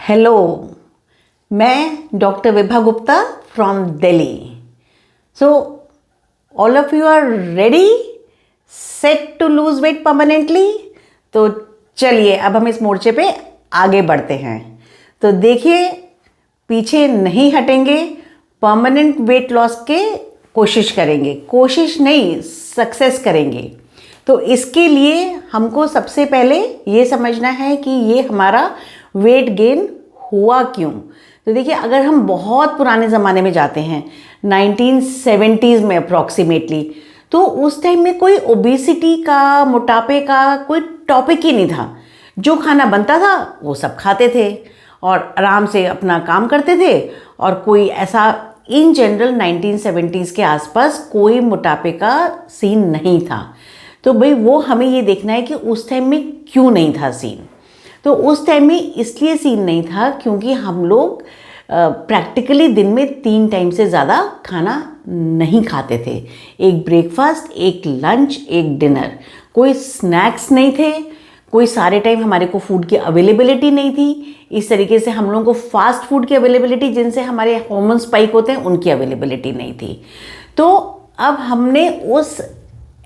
Hello, मैं doctor Vibha Gupta from Delhi. So all of you are ready set to lose weight permanently. तो चलिए अब हम इस मोर्चे पे आगे बढ़ते हैं। तो देखिए, पीछे नहीं हटेंगे, परमानेंट वेट लॉस के कोशिश करेंगे, कोशिश नहीं सक्सेस करेंगे। तो इसके लिए हमको सबसे पहले ये समझना है कि ये हमारा वेट गेन हुआ क्यों। तो देखिए, अगर हम बहुत पुराने ज़माने में जाते हैं 1970s में अप्रॉक्सीमेटली, तो उस टाइम में कोई ओबेसिटी का, मोटापे का कोई टॉपिक ही नहीं था। जो खाना बनता था वो सब खाते थे और आराम से अपना काम करते थे। और कोई ऐसा इन जनरल 1970s के आसपास कोई मोटापे का सीन नहीं था। तो भाई वो हमें ये देखना है कि उस टाइम में क्यों नहीं था सीन। तो उस टाइम में इसलिए सीन नहीं था क्योंकि हम लोग प्रैक्टिकली दिन में 3 टाइम से ज़्यादा खाना नहीं खाते थे। एक ब्रेकफास्ट, एक लंच, एक डिनर। कोई स्नैक्स नहीं थे, कोई सारे टाइम हमारे को फूड की अवेलेबिलिटी नहीं थी। इस तरीके से हम लोगों को फास्ट फूड की अवेलेबिलिटी, जिनसे हमारे हार्मोन स्पाइक होते हैं, उनकी अवेलेबिलिटी नहीं थी। तो अब हमने उस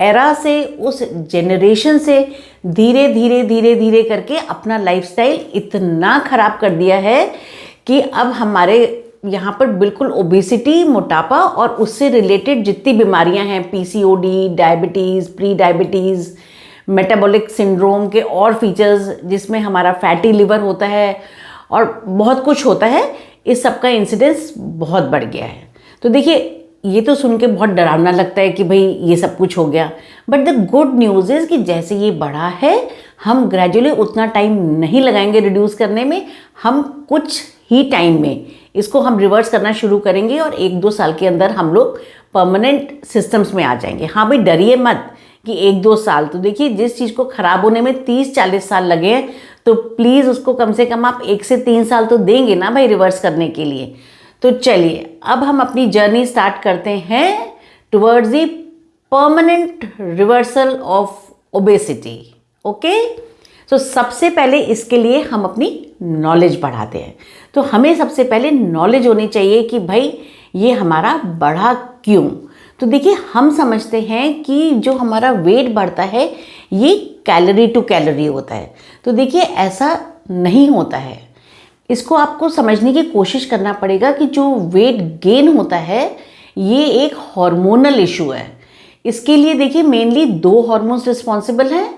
एरा से, उस जेनरेशन से धीरे धीरे धीरे धीरे करके अपना लाइफस्टाइल इतना ख़राब कर दिया है कि अब हमारे यहाँ पर बिल्कुल ओबेसिटी, मोटापा और उससे रिलेटेड जितनी बीमारियाँ हैं, PCOD, diabetes, pre diabetes, metabolic syndrome के और फीचर्स जिसमें हमारा फैटी लिवर होता है और बहुत कुछ होता है, इस सब का इंसिडेंस बहुत बढ़ गया है। तो देखिए, ये तो सुन के बहुत डरावना लगता है कि भाई ये सब कुछ हो गया, but the good news is कि जैसे ये बढ़ा है, हम ग्रेजुअली उतना टाइम नहीं लगाएंगे रिड्यूस करने में। हम कुछ ही टाइम में इसको हम रिवर्स करना शुरू करेंगे और 1-2 साल के अंदर हम लोग परमानेंट सिस्टम्स में आ जाएंगे। हाँ भाई, डरिए मत कि 1-2 साल। तो देखिए, जिस चीज़ को ख़राब होने में 30-40 साल लगे हैं, तो प्लीज़ उसको कम से कम आप 1 से 3 साल तो देंगे ना भाई रिवर्स करने के लिए। तो चलिए अब हम अपनी जर्नी स्टार्ट करते हैं towards the permanent reversal of obesity. Okay, तो सबसे पहले इसके लिए हम अपनी नॉलेज बढ़ाते हैं। तो हमें सबसे पहले नॉलेज होनी चाहिए कि भाई ये हमारा बढ़ा क्यों। तो देखिए, हम समझते हैं कि जो हमारा वेट बढ़ता है ये कैलोरी टू कैलोरी होता है। तो देखिए, ऐसा नहीं होता है। इसको आपको समझने की कोशिश करना पड़ेगा कि जो वेट गेन होता है ये एक हार्मोनल इशू है। इसके लिए देखिए, मेनली 2 हार्मोन्स रिस्पॉन्सिबल हैं।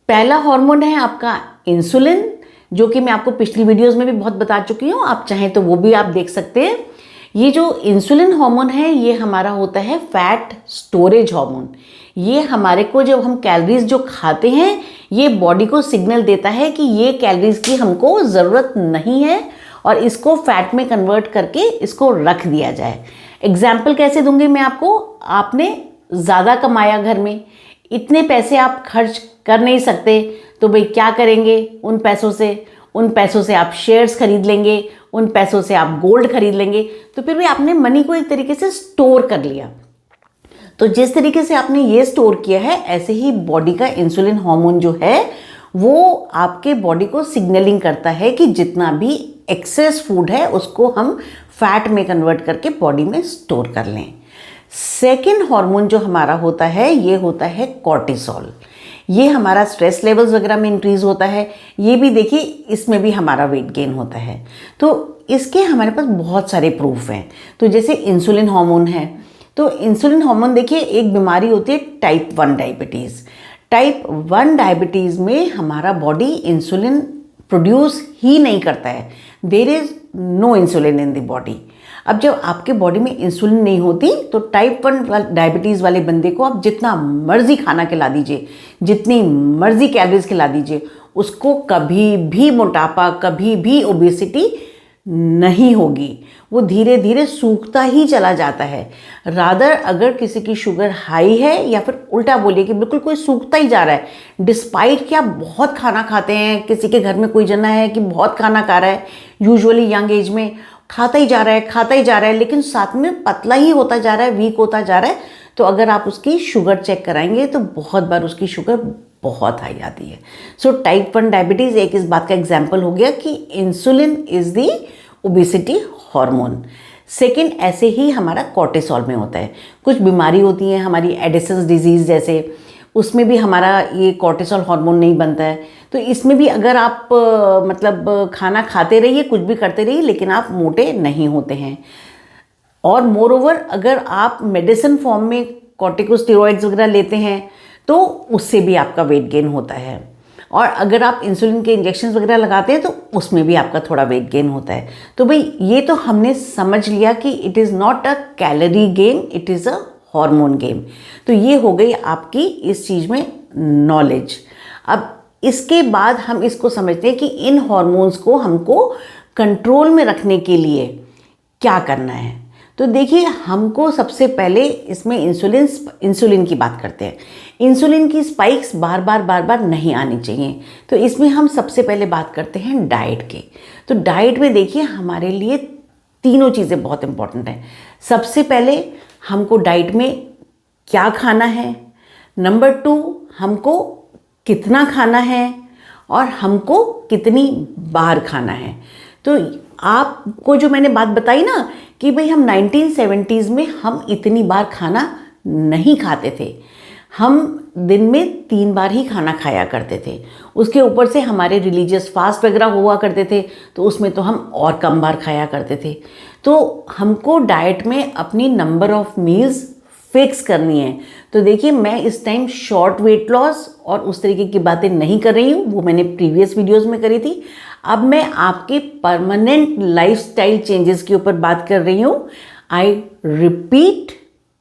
पहला हार्मोन है आपका इंसुलिन, जो कि मैं आपको पिछली वीडियोस में भी बहुत बता चुकी हूँ। आप चाहें तो वो भी आप देख सकते हैं। ये जो इंसुलिन हार्मोन है ये हमारा होता है फैट स्टोरेज हार्मोन। ये हमारे को, जब हम कैलोरीज जो खाते हैं, ये बॉडी को सिग्नल देता है कि ये कैलोरीज की हमको ज़रूरत नहीं है और इसको फैट में कन्वर्ट करके इसको रख दिया जाए। एग्जाम्पल कैसे दूंगी मैं आपको। आपने ज़्यादा कमाया, घर में इतने पैसे आप खर्च कर नहीं सकते, तो भाई क्या करेंगे उन पैसों से? उन पैसों से आप शेयर्स खरीद लेंगे, उन पैसों से आप गोल्ड खरीद लेंगे। तो फिर भी आपने मनी को एक तरीके से स्टोर कर लिया। तो जिस तरीके से आपने ये स्टोर किया है, ऐसे ही बॉडी का इंसुलिन हार्मोन जो है वो आपके बॉडी को सिग्नलिंग करता है कि जितना भी एक्सेस फूड है उसको हम फैट में कन्वर्ट करके बॉडी में स्टोर कर लें। सेकेंड हार्मोन जो हमारा होता है ये होता है कॉर्टिसोल। ये हमारा स्ट्रेस लेवल्स वगैरह में इंक्रीज होता है। ये भी देखिए, इसमें भी हमारा वेट गेन होता है। तो इसके हमारे पास बहुत सारे प्रूफ हैं। तो जैसे इंसुलिन हार्मोन है, तो इंसुलिन हार्मोन देखिए, एक बीमारी होती है टाइप 1 डायबिटीज़। टाइप 1 डायबिटीज़ में हमारा बॉडी इंसुलिन प्रोड्यूस ही नहीं करता है। There is no insulin in the body. अब जब आपके बॉडी में इंसुलिन नहीं होती, तो टाइप 1 डायबिटीज़ वाले बंदे को आप जितना मर्जी खाना खिला दीजिए, जितनी मर्जी कैलोरीज खिला दीजिए, उसको कभी भी मोटापा, कभी भी ओबेसिटी नहीं होगी। वो धीरे धीरे सूखता ही चला जाता है। रादर अगर किसी की शुगर हाई है, या फिर उल्टा बोलिए कि बिल्कुल कोई सूखता ही जा रहा है, डिस्पाइट कि आप बहुत खाना खाते हैं। किसी के घर में कोई जना है कि बहुत खाना खा रहा है, यूजुअली यंग एज में खाता ही जा रहा है, खाता ही जा रहा है, लेकिन साथ में पतला ही होता जा रहा है, वीक होता जा रहा है। तो अगर आप उसकी शुगर चेक कराएंगे तो बहुत बार उसकी शुगर बहुत हाई आती है। सो टाइप 1 डायबिटीज़ एक इस बात का एग्जाम्पल हो गया कि insulin is the obesity hormone. Second, ऐसे ही हमारा कॉर्टिसोल में होता है। कुछ बीमारी होती हैं हमारी एडिसन्स डिजीज़ जैसे, उसमें भी हमारा ये कॉर्टिसोल हार्मोन नहीं बनता है। तो इसमें भी अगर आप मतलब खाना खाते रहिए, कुछ भी करते रहिए, लेकिन आप मोटे नहीं होते हैं। और मोर ओवर अगर आप मेडिसिन फॉर्म में कॉर्टिकोस्टेरॉइड्स वगैरह लेते हैं तो उससे भी आपका वेट गेन होता है। और अगर आप इंसुलिन के इंजेक्शन वगैरह लगाते हैं तो उसमें भी आपका थोड़ा वेट गेन होता है। तो भाई ये तो हमने समझ लिया कि it is not a calorie game, it is a hormone game. तो ये हो गई आपकी इस चीज़ में नॉलेज। अब इसके बाद हम इसको समझते हैं कि इन हार्मोन्स को हमको कंट्रोल में रखने के लिए क्या करना है। तो देखिए, हमको सबसे पहले इसमें इंसुलिन की बात करते हैं। इंसुलिन की स्पाइक्स बार बार नहीं आनी चाहिए। तो इसमें हम सबसे पहले बात करते हैं डाइट की। तो डाइट में देखिए हमारे लिए तीनों चीज़ें बहुत इंपॉर्टेंट हैं। सबसे पहले हमको डाइट में क्या खाना है, नंबर 2 हमको कितना खाना है, और हमको कितनी बार खाना है। तो आपको जो मैंने बात बताई ना कि भाई हम 1970s में हम इतनी बार खाना नहीं खाते थे। हम दिन में 3 बार ही खाना खाया करते थे। उसके ऊपर से हमारे रिलीजियस फास्ट वगैरह हुआ करते थे, तो उसमें तो हम और कम बार खाया करते थे। तो हमको डाइट में अपनी नंबर ऑफ मील्स फिक्स करनी है। तो देखिए, मैं इस टाइम शॉर्ट वेट लॉस और उस तरीके की बातें नहीं कर रही हूँ, वो मैंने प्रीवियस वीडियोस में करी थी। अब मैं आपके परमानेंट लाइफस्टाइल चेंजेस के ऊपर बात कर रही हूँ। I repeat,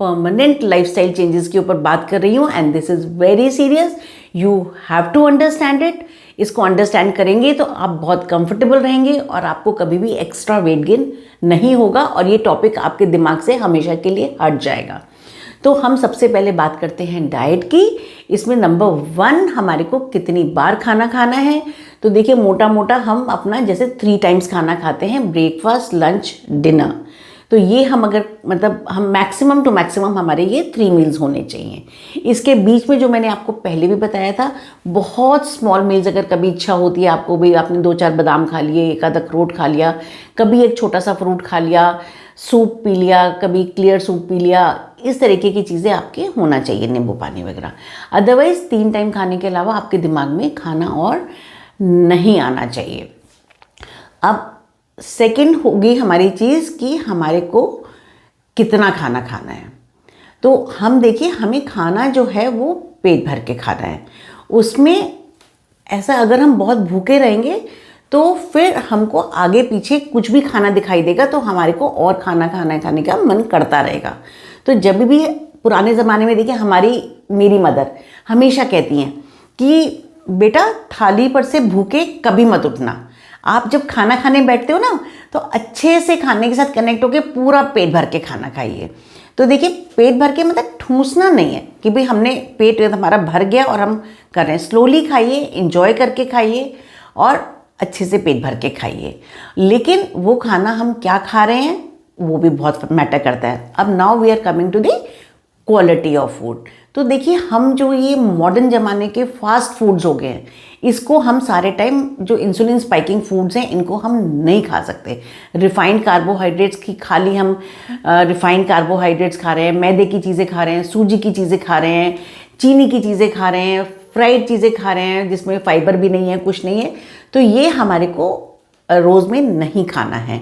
permanent lifestyle changes के ऊपर बात कर रही हूँ, and this is very serious, you have to understand it. इसको अंडरस्टैंड करेंगे तो आप बहुत कंफर्टेबल रहेंगे और आपको कभी भी एक्स्ट्रा वेट गेन नहीं होगा, और ये टॉपिक आपके दिमाग से हमेशा के लिए हट जाएगा। तो हम सबसे पहले बात करते हैं डाइट की। इसमें नंबर 1 हमारे को कितनी बार खाना खाना है। तो देखिए, मोटा मोटा हम अपना जैसे 3 टाइम्स खाना खाते हैं, ब्रेकफास्ट, लंच, डिनर। तो ये हम अगर मतलब हम मैक्सिमम टू मैक्सिमम हमारे ये 3 मील्स होने चाहिए। इसके बीच में जो मैंने आपको पहले भी बताया था, बहुत स्मॉल मील्स अगर कभी इच्छा होती है आपको, भी आपने 2-4 बादाम खा लिए, एक आधा अखरोट खा लिया, कभी एक छोटा सा फ्रूट खा लिया, सूप पी लिया, कभी क्लियर सूप पी लिया, इस तरीके की चीज़ें आपके होना चाहिए, नींबू पानी वगैरह। अदरवाइज़ 3 टाइम खाने के अलावा आपके दिमाग में खाना और नहीं आना चाहिए। अब सेकंड होगी हमारी चीज़ कि हमारे को कितना खाना खाना है। तो हम देखिए, हमें खाना जो है वो पेट भर के खाना है। उसमें ऐसा अगर हम बहुत भूखे रहेंगे तो फिर हमको आगे पीछे कुछ भी खाना दिखाई देगा तो हमारे को और खाना खाने का मन करता रहेगा। तो जब भी पुराने ज़माने में देखिए, मेरी मदर हमेशा कहती हैं कि बेटा, थाली पर से भूखे कभी मत उठना। आप जब खाना खाने बैठते हो ना, तो अच्छे से खाने के साथ कनेक्ट होकर पूरा पेट भर के खाना खाइए। तो देखिए, पेट भर के मतलब ठूंसना नहीं है कि भाई हमने पेट हमारा भर गया और हम कर रहे हैं। स्लोली खाइए, इंजॉय करके खाइए और अच्छे से पेट भर के खाइए। लेकिन वो खाना हम क्या खा रहे हैं वो भी बहुत मैटर करता है। अब now we are coming to the quality of food. तो देखिए, हम जो ये मॉडर्न ज़माने के फास्ट फूड्स हो गए हैं, इसको हम सारे टाइम जो इंसुलिन स्पाइकिंग फूड्स हैं, इनको हम नहीं खा सकते। रिफाइंड कार्बोहाइड्रेट्स की खाली हम रिफाइंड कार्बोहाइड्रेट्स खा रहे हैं, मैदे की चीज़ें खा रहे हैं, सूजी की चीज़ें खा रहे हैं, चीनी की चीज़ें खा रहे हैं, फ्राइड चीज़ें खा रहे हैं जिसमें फाइबर भी नहीं है, कुछ नहीं है। तो ये हमारे को रोज़ में नहीं खाना है।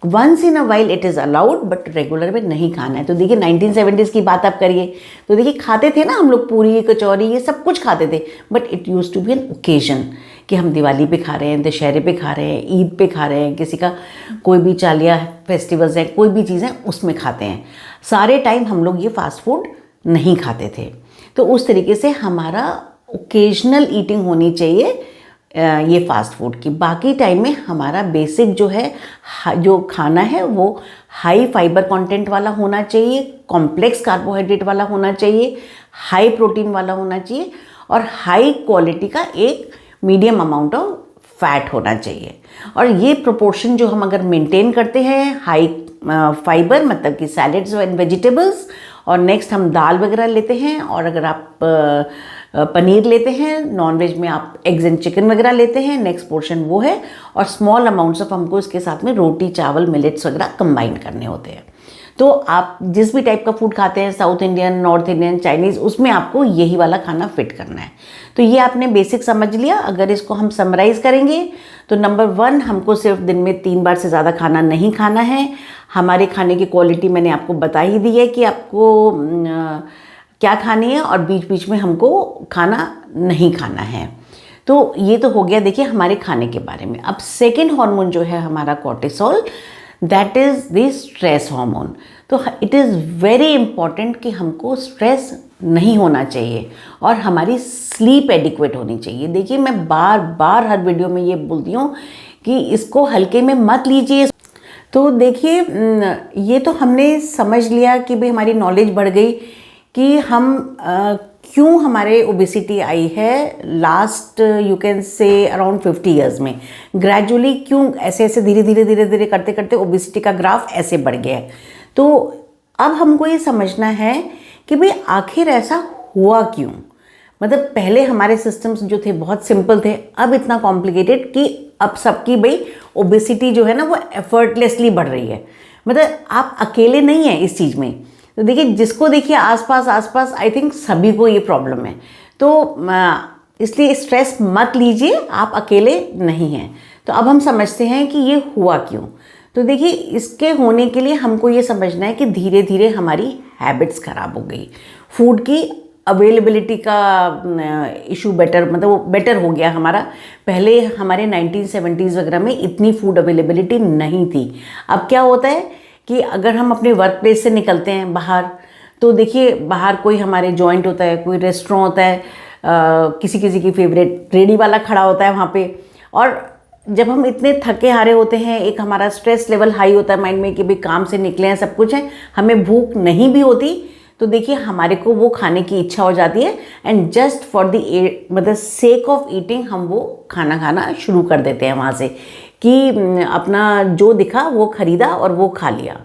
Once in a while it is allowed, but regular में नहीं खाना है। तो देखिए, 1970s की बात आप करिए तो देखिए, खाते थे ना हम लोग, पूरी कचौरी ये सब कुछ खाते थे, but it used to be an occasion कि हम दिवाली पे खा रहे हैं, दशहरे पे खा रहे हैं, ईद पे खा रहे हैं, किसी का कोई भी चालिया फेस्टिवल्स है, कोई भी चीज़ है उसमें खाते हैं। सारे टाइम हम लोग ये फास्ट फूड नहीं खाते थे। तो उस तरीके से हमारा ओकेजनल ईटिंग होनी चाहिए ये फास्ट फूड की। बाकी टाइम में हमारा बेसिक जो है, जो खाना है वो हाई फाइबर कंटेंट वाला होना चाहिए, कॉम्प्लेक्स कार्बोहाइड्रेट वाला होना चाहिए, हाई प्रोटीन वाला होना चाहिए, और हाई क्वालिटी का एक मीडियम अमाउंट ऑफ फैट होना चाहिए। और ये प्रोपोर्शन जो हम अगर मेंटेन करते हैं, हाई फाइबर मतलब कि सैलेड्स एंड वेजिटेबल्स, और नेक्स्ट हम दाल वगैरह लेते हैं, और अगर आप पनीर लेते हैं, नॉनवेज में आप एग्स एंड चिकन वगैरह लेते हैं, नेक्स्ट पोर्शन वो है, और स्मॉल अमाउंट्स ऑफ हमको इसके साथ में रोटी, चावल, मिलेट्स वगैरह कंबाइन करने होते हैं। तो आप जिस भी टाइप का फूड खाते हैं, south Indian, north Indian, Chinese, उसमें आपको यही वाला खाना फिट करना है। तो ये आपने बेसिक समझ लिया। अगर इसको हम समराइज़ करेंगे तो नंबर 1, हमको सिर्फ दिन में 3 बार से ज़्यादा खाना नहीं खाना है। हमारे खाने की क्वालिटी मैंने आपको बता ही दी है कि आपको क्या खानी है, और बीच बीच में हमको खाना नहीं खाना है। तो ये तो हो गया देखिए हमारे खाने के बारे में। अब सेकेंड हार्मोन जो है हमारा cortisol, that is the stress hormone. तो इट इज़ वेरी इंपॉर्टेंट कि हमको स्ट्रेस नहीं होना चाहिए और हमारी स्लीप एडिक्वेट होनी चाहिए। देखिए मैं बार बार हर वीडियो में ये बोलती हूँ कि इसको हल्के में मत लीजिए। तो देखिए ये तो हमने समझ लिया कि भाई हमारी नॉलेज बढ़ गई कि हम क्यों हमारे ओबेसिटी आई है last you can say around 50 years में। ग्रेजुअली क्यों ऐसे ऐसे धीरे धीरे करते करते ओबेसिटी का ग्राफ ऐसे बढ़ गया है। तो अब हमको ये समझना है कि भाई आखिर ऐसा हुआ क्यों। मतलब पहले हमारे सिस्टम्स जो थे बहुत सिंपल थे, अब इतना कॉम्प्लिकेटेड कि अब सबकी भाई ओबेसिटी जो है ना वो एफर्टलेसली बढ़ रही है। मतलब आप अकेले नहीं हैं इस चीज़ में। तो देखिए जिसको देखिए आसपास आई थिंक सभी को ये प्रॉब्लम है। तो इसलिए स्ट्रेस मत लीजिए, आप अकेले नहीं हैं। तो अब हम समझते हैं कि ये हुआ क्यों। तो देखिए इसके होने के लिए हमको ये समझना है कि धीरे धीरे हमारी हैबिट्स ख़राब हो गई। फूड की अवेलेबिलिटी का इशू मतलब वो बेटर हो गया हमारा। पहले हमारे 1970s वगैरह में इतनी फूड अवेलेबिलिटी नहीं थी। अब क्या होता है कि अगर हम अपने वर्क प्लेस से निकलते हैं बाहर, तो देखिए बाहर कोई हमारे जॉइंट होता है, कोई रेस्टोरेंट होता है, किसी किसी की फेवरेट रेडी वाला खड़ा होता है वहाँ पे। और जब हम इतने थके हारे होते हैं, एक हमारा स्ट्रेस लेवल हाई होता है माइंड में कि भाई काम से निकले हैं, सब कुछ है, हमें भूख नहीं भी होती, तो देखिए हमारे को वो खाने की इच्छा हो जाती है एंड जस्ट फॉर द मतलब सेक ऑफ ईटिंग हम वो खाना खाना शुरू कर देते हैं वहाँ से कि अपना जो दिखा वो ख़रीदा और वो खा लिया।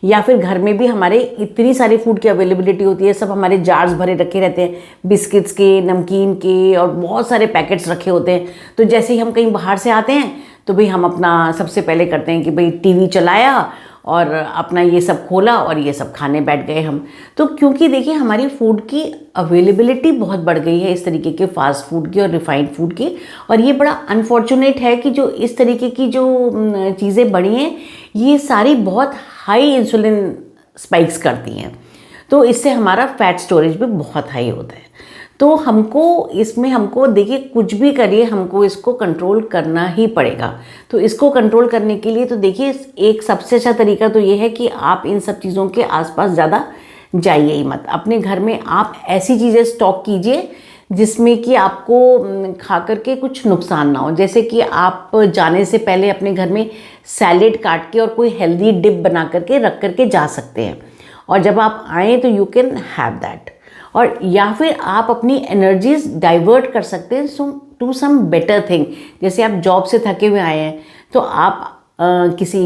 या फिर घर में भी हमारे इतनी सारी फूड की अवेलेबिलिटी होती है, सब हमारे जार्स भरे रखे रहते हैं बिस्किट्स के, नमकीन के, और बहुत सारे पैकेट्स रखे होते हैं। तो जैसे ही हम कहीं बाहर से आते हैं तो भाई हम अपना सबसे पहले करते हैं कि भाई टीवी चलाया और अपना ये सब खोला और ये सब खाने बैठ गए हम। तो क्योंकि देखिए हमारी फूड की अवेलेबिलिटी बहुत बढ़ गई है इस तरीके के फास्ट फूड की और रिफाइंड फूड की, और ये बड़ा अनफॉर्चुनेट है कि जो इस तरीके की जो चीज़ें बढ़ी हैं ये सारी बहुत हाई इंसुलिन स्पाइक्स करती हैं। तो इससे हमारा फैट स्टोरेज भी बहुत हाई होता है। तो हमको देखिए कुछ भी करिए हमको इसको कंट्रोल करना ही पड़ेगा। तो इसको कंट्रोल करने के लिए तो देखिए एक सबसे अच्छा तरीका तो ये है कि आप इन सब चीज़ों के आसपास ज़्यादा जाइए ही मत। अपने घर में आप ऐसी चीज़ें स्टॉक कीजिए जिसमें कि आपको खा करके कुछ नुकसान ना हो। जैसे कि आप जाने से पहले अपने घर में सैलेड काट के और कोई हेल्दी डिप बना करके रख करके जा सकते हैं, और जब आप आएँ तो यू कैन हैव दैट। और या फिर आप अपनी एनर्जीज डाइवर्ट कर सकते हैं टू सम बेटर थिंग। जैसे आप जॉब से थके हुए आए हैं तो आप किसी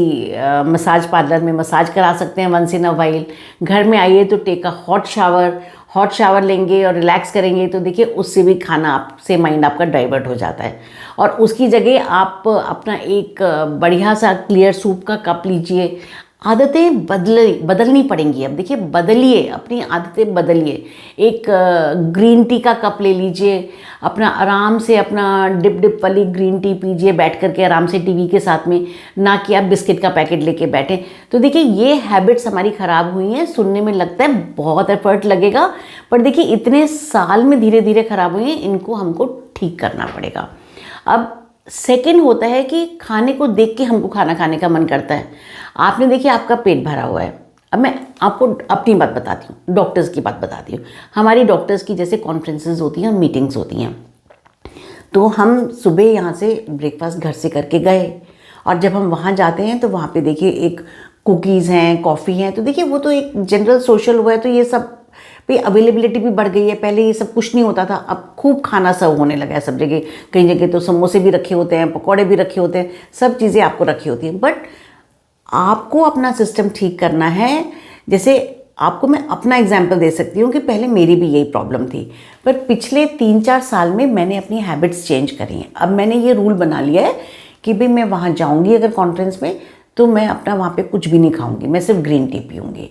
मसाज पार्लर में मसाज करा सकते हैं वंस इन अ वाइल। घर में आइए तो टेक अ हॉट शावर लेंगे और रिलैक्स करेंगे, तो देखिए उससे भी खाना आपसे माइंड आपका डाइवर्ट हो जाता है। और उसकी जगह आप अपना एक बढ़िया सा क्लियर सूप का कप लीजिए। आदतें बदलनी पड़ेंगी। अब देखिए बदलिए, अपनी आदतें बदलिए। एक ग्रीन टी का कप ले लीजिए, अपना आराम से अपना डिप वाली ग्रीन टी पीजिए बैठ करके आराम से टीवी के साथ में, ना कि आप बिस्किट का पैकेट लेके बैठें। तो देखिए ये हैबिट्स हमारी ख़राब हुई हैं। सुनने में लगता है बहुत एफर्ट लगेगा, पर देखिए इतने साल में धीरे धीरे ख़राब हुई हैं, इनको हमको ठीक करना पड़ेगा। अब सेकंड होता है कि खाने को देख के हमको खाना खाने का मन करता है। आपने देखिए आपका पेट भरा हुआ है। अब मैं आपको अपनी बात बताती हूँ, डॉक्टर्स की बात बताती हूँ। हमारी डॉक्टर्स की जैसे कॉन्फ्रेंसेस होती हैं, मीटिंग्स होती हैं, तो हम सुबह यहाँ से ब्रेकफास्ट घर से करके गए, और जब हम वहाँ जाते हैं तो वहाँ पे देखिए एक कुकीज़ हैं, कॉफ़ी हैं, तो देखिए वो तो एक जनरल सोशल हुआ है। तो ये सब पे अवेलेबिलिटी भी बढ़ गई है। पहले ये सब कुछ नहीं होता था, अब खूब खाना सर्व होने लगा है सब जगह। कई जगह तो समोसे भी रखे होते हैं, पकौड़े भी रखे होते हैं, सब चीज़ें आपको रखी होती हैं। बट आपको अपना सिस्टम ठीक करना है। जैसे आपको मैं अपना एग्जाम्पल दे सकती हूँ कि पहले मेरी भी यही प्रॉब्लम थी, पर पिछले 3-4 साल में मैंने अपनी हैबिट्स चेंज करी हैं। अब मैंने ये रूल बना लिया है कि भाई मैं वहाँ जाऊँगी अगर कॉन्फ्रेंस में, तो मैं अपना वहाँ पे कुछ भी नहीं खाऊँगी, मैं सिर्फ ग्रीन टी पीऊँगी।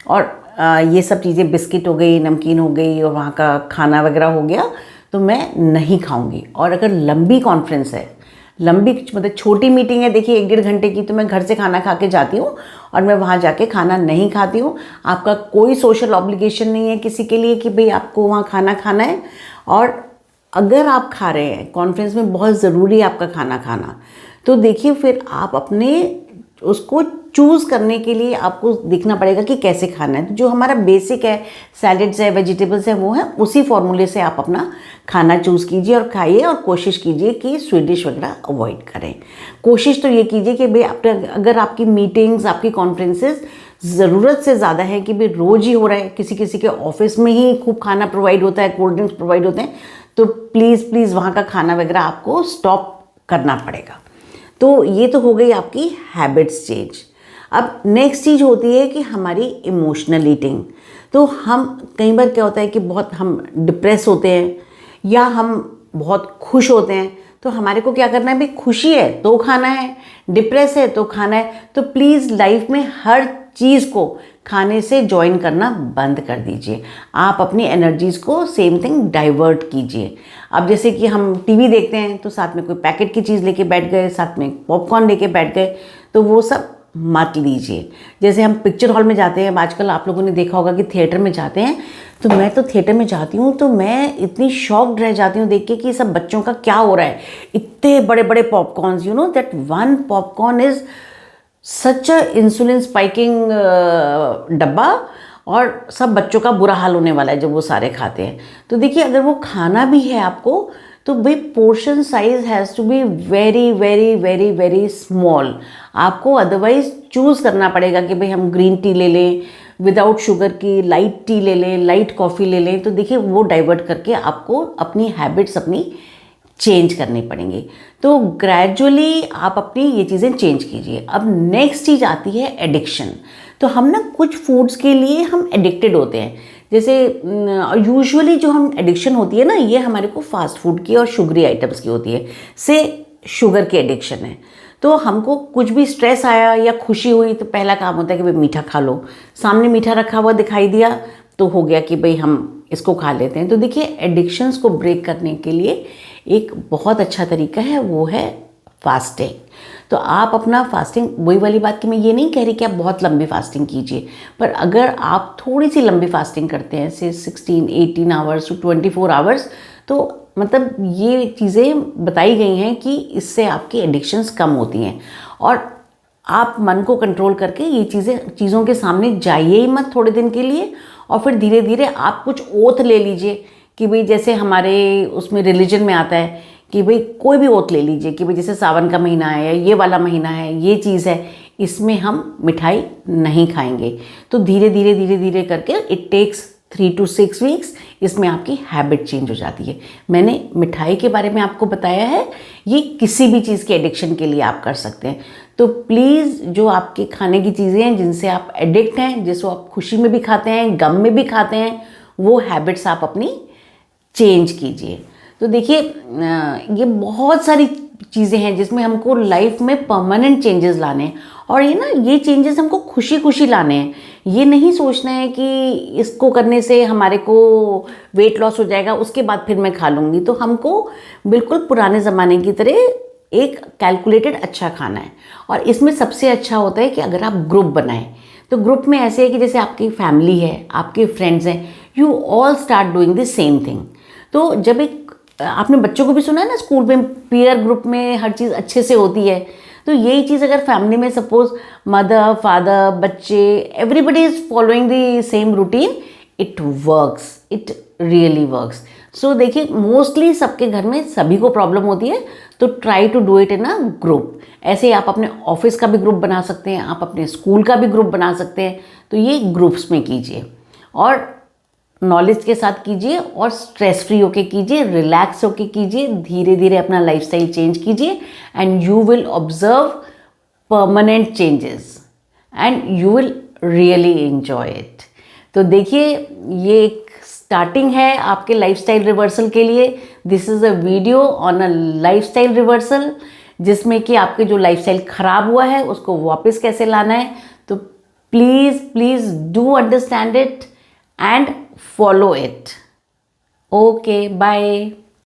और ये सब चीज़ें, बिस्किट हो गई, नमकीन हो गई और वहाँ का खाना वगैरह हो गया, तो मैं नहीं खाऊँगी। और अगर लंबी कॉन्फ्रेंस है, लंबी मतलब छोटी मीटिंग है, देखिए 1-1.5 घंटे की, तो मैं घर से खाना खा के जाती हूँ और मैं वहाँ जाके खाना नहीं खाती हूँ। आपका कोई सोशल ऑब्लिगेशन नहीं है किसी के लिए कि भाई आपको वहाँ खाना खाना है। और अगर आप खा रहे हैं कॉन्फ्रेंस में, बहुत ज़रूरी है आपका खाना खाना, तो देखिए फिर आप अपने उसको चूज़ करने के लिए आपको देखना पड़ेगा कि कैसे खाना है। तो जो हमारा बेसिक है, सैलेड्स है, वेजिटेबल्स है, वो है, उसी फॉर्मूले से आप अपना खाना चूज़ कीजिए और खाइए। और कोशिश कीजिए कि स्वीट डिश वगैरह अवॉइड करें। कोशिश तो ये कीजिए कि भाई अगर आपकी मीटिंग्स, आपकी कॉन्फ्रेंसेस ज़रूरत से ज़्यादा है कि भाई रोज़ ही हो रहा है, किसी किसी के ऑफिस में ही खूब खाना प्रोवाइड होता है, कोल्ड ड्रिंक्स प्रोवाइड होते हैं, तो प्लीज़ वहाँ का खाना वगैरह आपको स्टॉप करना पड़ेगा। तो ये तो हो गई आपकी हैबिट्स चेंज। अब नेक्स्ट चीज़ होती है कि हमारी इमोशनल ईटिंग। तो हम कई बार क्या होता है कि बहुत हम डिप्रेस होते हैं या हम बहुत खुश होते हैं, तो हमारे को क्या करना है, भाई खुशी है तो खाना है, डिप्रेस है तो खाना है। तो प्लीज़ लाइफ में हर चीज़ को खाने से ज्वाइन करना बंद कर दीजिए। आप अपनी एनर्जीज़ को सेम थिंग डाइवर्ट कीजिए। अब जैसे कि हम टीवी देखते हैं तो साथ में कोई पैकेट की चीज़ लेके बैठ गए, साथ में पॉपकॉर्न लेके बैठ गए, तो वो सब मत लीजिए। जैसे हम पिक्चर हॉल में जाते हैं, आजकल आप लोगों ने देखा होगा कि थिएटर में जाते हैं, तो मैं तो थिएटर में जाती हूँ तो मैं इतनी शॉक्ड रह जाती हूँ देख के कि सब बच्चों का क्या हो रहा है। इतने बड़े बड़े popcorns, you know that one popcorn is such a insulin spiking डब्बा, और सब बच्चों का बुरा हाल होने वाला है जब वो सारे खाते हैं। तो देखिए अगर वो खाना भी है आपको, तो भाई portion size has to be very very very very small. आपको अदरवाइज चूज़ करना पड़ेगा कि भाई हम ग्रीन टी ले लें विदाउट शुगर की, लाइट टी ले लें, लाइट कॉफ़ी ले लें। तो देखिए वो डाइवर्ट करके आपको अपनी हैबिट्स अपनी चेंज करनी पड़ेंगी। तो ग्रेजुअली आप अपनी ये चीज़ें चेंज कीजिए। अब नेक्स्ट चीज़ आती है एडिक्शन। तो हम ना कुछ फूड्स के लिए हम एडिक्टेड होते हैं। जैसे यूजुअली जो हम एडिक्शन होती है ना, ये हमारे को फास्ट फूड की और शुगरी आइटम्स की होती है। से शुगर की एडिक्शन है। तो हमको कुछ भी स्ट्रेस आया या खुशी हुई तो पहला काम होता है कि भाई मीठा खा लो। सामने मीठा रखा हुआ दिखाई दिया तो हो गया कि भाई हम इसको खा लेते हैं। तो देखिए एडिक्शंस को ब्रेक करने के लिए एक बहुत अच्छा तरीका है, वो है फास्टिंग। तो आप अपना फास्टिंग, वही वाली बात कि मैं ये नहीं कह रही कि आप बहुत लंबी फास्टिंग कीजिए, पर अगर आप थोड़ी सी लंबी फास्टिंग करते हैं, से 16-18 आवर्स टू 24 आवर्स, तो मतलब ये चीज़ें बताई गई हैं कि इससे आपकी एडिक्शंस कम होती हैं। और आप मन को कंट्रोल करके ये चीज़ों के सामने जाइए ही मत थोड़े दिन के लिए, और फिर धीरे धीरे आप कुछ ओथ ले लीजिए कि भाई जैसे हमारे उसमें रिलीजन में आता है कि भाई कोई भी ओथ ले लीजिए कि भाई जैसे सावन का महीना है या ये वाला महीना है, ये चीज़ है, इसमें हम मिठाई नहीं खाएंगे। तो धीरे धीरे धीरे धीरे करके इट टेक्स 3 to 6 वीक्स, इसमें आपकी हैबिट चेंज हो जाती है। मैंने मिठाई के बारे में आपको बताया है, ये किसी भी चीज़ के एडिक्शन के लिए आप कर सकते हैं। तो प्लीज़ जो आपके खाने की चीज़ें हैं जिनसे आप एडिक्ट हैं, जिसको आप खुशी में भी खाते हैं, गम में भी खाते हैं, वो हैबिट्स आप अपनी चेंज कीजिए। तो देखिए ये बहुत सारी चीज़ें हैं जिसमें हमको लाइफ में परमानेंट चेंजेस लाने हैं, और ये चेंजेस हमको खुशी खुशी लाने हैं। ये नहीं सोचना है कि इसको करने से हमारे को वेट लॉस हो जाएगा, उसके बाद फिर मैं खा लूँगी। तो हमको बिल्कुल पुराने ज़माने की तरह एक कैलकुलेटेड अच्छा खाना है। और इसमें सबसे अच्छा होता है कि अगर आप ग्रुप बनाएं, तो ग्रुप में ऐसे है कि जैसे आपकी फैमिली है, आपके फ्रेंड्स हैं, you all start doing the same thing. तो जब आपने बच्चों को भी सुना है ना, स्कूल में पीयर ग्रुप में हर चीज़ अच्छे से होती है। तो यही चीज़ अगर फैमिली में सपोज मदर, फादर, बच्चे, everybody is following the same routine, it works, it really works. So देखिए मोस्टली सबके घर में सभी को प्रॉब्लम होती है, तो try to do it in a group. ऐसे ही आप अपने ऑफिस का भी ग्रुप बना सकते हैं, आप अपने स्कूल का भी ग्रुप बना सकते हैं। तो ये ग्रुप्स में कीजिए और नॉलेज के साथ कीजिए और स्ट्रेस फ्री होके कीजिए, रिलैक्स होके कीजिए, धीरे धीरे अपना लाइफस्टाइल चेंज कीजिए, and you will observe permanent changes and you will really enjoy it. तो देखिए, ये एक स्टार्टिंग है आपके लाइफस्टाइल रिवर्सल के लिए। This is a video on a lifestyle reversal, जिसमें कि आपके जो लाइफस्टाइल खराब हुआ है उसको वापस कैसे लाना है। तो please please do understand it and follow it. Okay, bye.